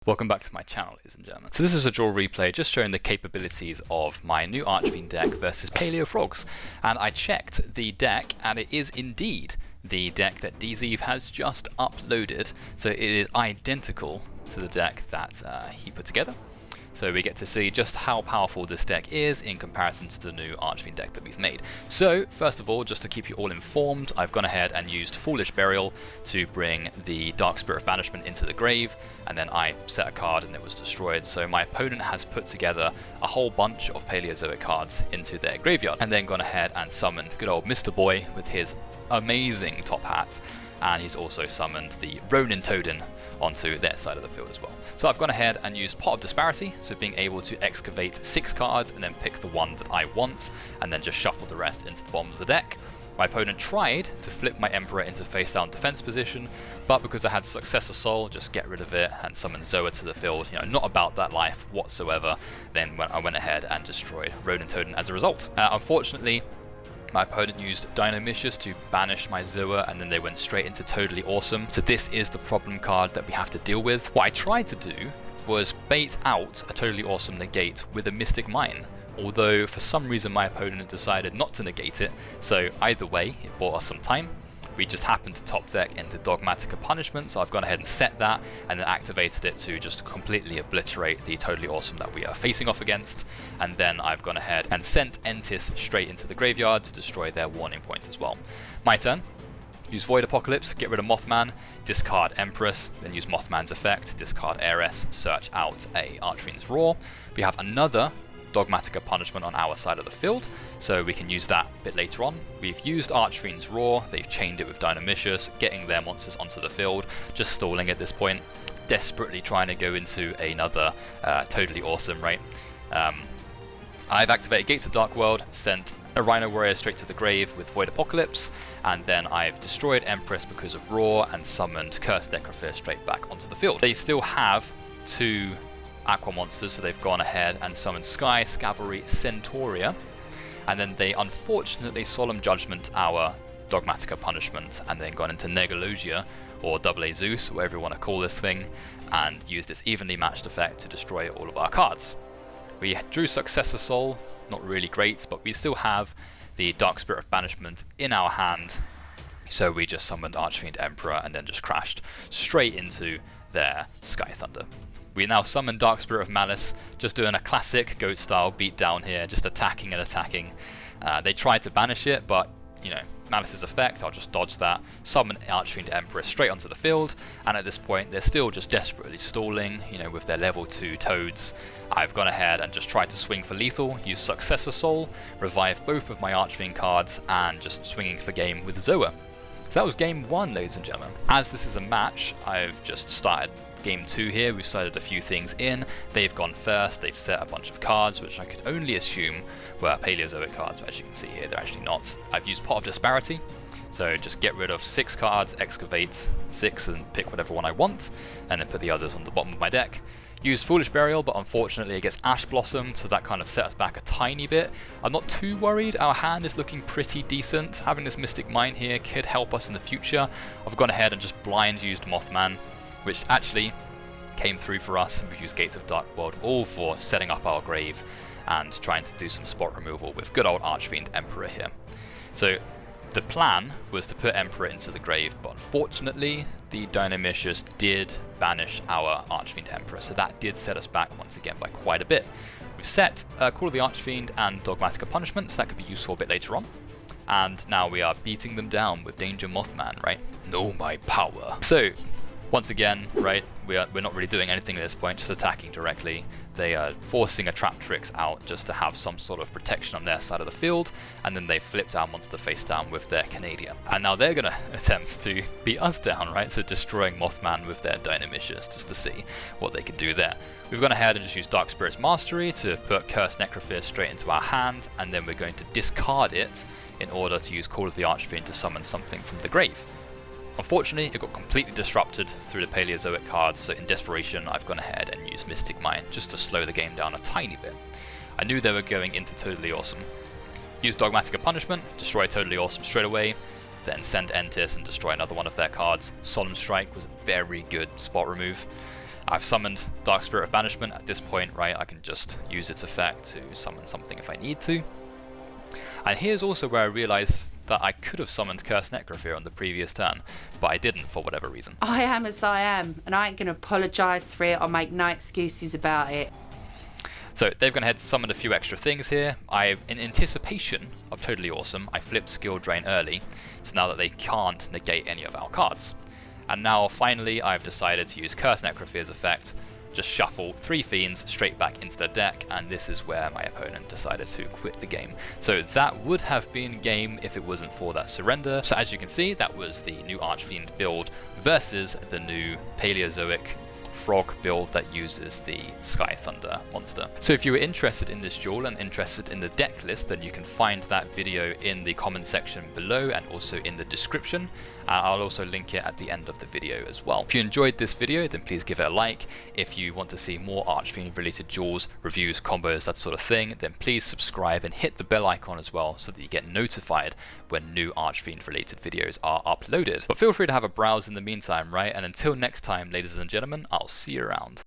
Welcome back to my channel, ladies and gentlemen. So this is a duel replay just showing the capabilities of my new Archfiend deck versus Paleozoic Frogs. And I checked the deck and it is indeed the deck that Dzeeff has just uploaded. So it is identical to the deck that he put together. So we get to see just how powerful this deck is in comparison to the new Archfiend deck that we've made. So first of all, just to keep you all informed, I've gone ahead and used Foolish Burial to bring the Dark Spirit of Banishment into the grave, and then I set a card and it was destroyed. So my opponent has put together a whole bunch of Paleozoic cards into their graveyard, and then gone ahead and summoned good old Mr. Boy with his amazing top hat. And he's also summoned the Ronin Toadin onto their side of the field as well. So I've gone ahead and used Pot of Disparity, so being able to excavate 6 cards and then pick the one that I want, and then just shuffle the rest into the bottom of the deck. My opponent tried to flip my Emperor into face down defense position, but because I had Successor Soul, just get rid of it and summon Zoa to the field, not about that life whatsoever, then I went ahead and destroyed Ronin Toadin as a result. Unfortunately, my opponent used Dionysius to banish my Zoa, and then they went straight into Totally Awesome. So this is the problem card that we have to deal with. What I tried to do was bait out a Totally Awesome negate with a Mystic Mine, although for some reason my opponent decided not to negate it. So either way, it bought us some time. We just happened to top deck into Dogmatica Punishment, so I've gone ahead and set that and then activated it to just completely obliterate the Totally Awesome that we are facing off against. And then I've gone ahead and sent Entis straight into the graveyard to destroy their warning point as well. My turn. Use Void Apocalypse, get rid of Mothman, discard Empress, then use Mothman's effect, discard Heiress, search out a Archfiend's Roar. We have another Dogmatica Punishment on our side of the field, so we can use that a bit later on. We've used Archfiend's Roar, they've chained it with Dionysius, getting their monsters onto the field, just stalling at this point, desperately trying to go into another Totally Awesome, right? I've activated Gates of Dark World, sent a Rhino Warrior straight to the grave with Void Apocalypse, and then I've destroyed Empress because of Roar and summoned Cursed Necrophir straight back onto the field. They still have 2 Aqua monsters, so they've gone ahead and summoned Sky, Cavalry, Centauria, and then they unfortunately Solemn Judgment our Dogmatica Punishment, and then gone into Negalogia, or AA-ZEUS, whatever you want to call this thing, and used this evenly matched effect to destroy all of our cards. We drew Successor Soul, not really great, but we still have the Dark Spirit of Banishment in our hand, so we just summoned Archfiend Emperor and then just crashed straight into their Sky Thunder. We now summon Dark Spirit of Malice, just doing a classic GOAT style beat down here, just attacking and attacking. They tried to banish it, but Malice's effect, I'll just dodge that, summon Archfiend Emperor straight onto the field, and at this point they're still just desperately stalling, with their level 2 toads. I've gone ahead and just tried to swing for lethal, use Successor Soul, revive both of my Archfiend cards, and just swinging for game with Zoa. So that was game 1, ladies and gentlemen. As this is a match, I've just started game 2 here. We've started a few things in. They've gone first, they've set a bunch of cards, which I could only assume were Paleozoic cards, but as you can see here, they're actually not. I've used Pot of Disparity, so just get rid of 6 cards, excavate 6 and pick whatever one I want, and then put the others on the bottom of my deck. Used Foolish Burial, but unfortunately it gets Ash Blossomed, so that kind of set us back a tiny bit. I'm not too worried, our hand is looking pretty decent. Having this Mystic Mine here could help us in the future. I've gone ahead and just blind used Mothman, which actually came through for us. We've used Gates of Dark World all for setting up our grave and trying to do some spot removal with good old Archfiend Emperor here. So the plan was to put Emperor into the grave, but unfortunately the Dionysius did banish our Archfiend Emperor, so that did set us back once again by quite a bit. We've set Call of the Archfiend and Dogmatica Punishment, so that could be useful a bit later on. And now we are beating them down with Danger Mothman, right? Know my power. So once again, right, we're not really doing anything at this point, just attacking directly. They are forcing a Trap Tricks out just to have some sort of protection on their side of the field, and then they flipped our monster face down with their Canadian. And now they're going to attempt to beat us down, right, so destroying Mothman with their Dionysius, just to see what they can do there. We've gone ahead and just used Dark Spirit's Mastery to put Cursed Necrophir straight into our hand, and then we're going to discard it in order to use Call of the Archfiend to summon something from the grave. Unfortunately, it got completely disrupted through the Paleozoic cards, so in desperation I've gone ahead and used Mystic Mine just to slow the game down a tiny bit. I knew they were going into Totally Awesome. Use Dogmatica Punishment, destroy Totally Awesome straight away, then send Entis and destroy another one of their cards. Solemn Strike was a very good spot remove. I've summoned Dark Spirit of Banishment. At this point, right, I can just use its effect to summon something if I need to. And here's also where I realised that I could have summoned Cursed Necrophyre on the previous turn, but I didn't for whatever reason. I am as I am, and I ain't going to apologise for it or make no excuses about it. So they've gone ahead and summoned a few extra things here. In anticipation of Totally Awesome, I flipped Skill Drain early, so now that they can't negate any of our cards. And now finally I've decided to use Cursed Necrophyre's effect, just shuffle 3 Fiends straight back into the deck, and this is where my opponent decided to quit the game. So that would have been game if it wasn't for that surrender. So as you can see, that was the new Archfiend build versus the new Paleozoic Frog build that uses the Sky Thunder monster. So if you were interested in this duel and interested in the deck list, then you can find that video in the comment section below and also in the description. I'll also link it at the end of the video as well. If you enjoyed this video, then please give it a like. If you want to see more Archfiend related duels, reviews, combos, that sort of thing, then please subscribe and hit the bell icon as well so that you get notified when new Archfiend related videos are uploaded. But feel free to have a browse in the meantime, right? And until next time, ladies and gentlemen, I'll see you around.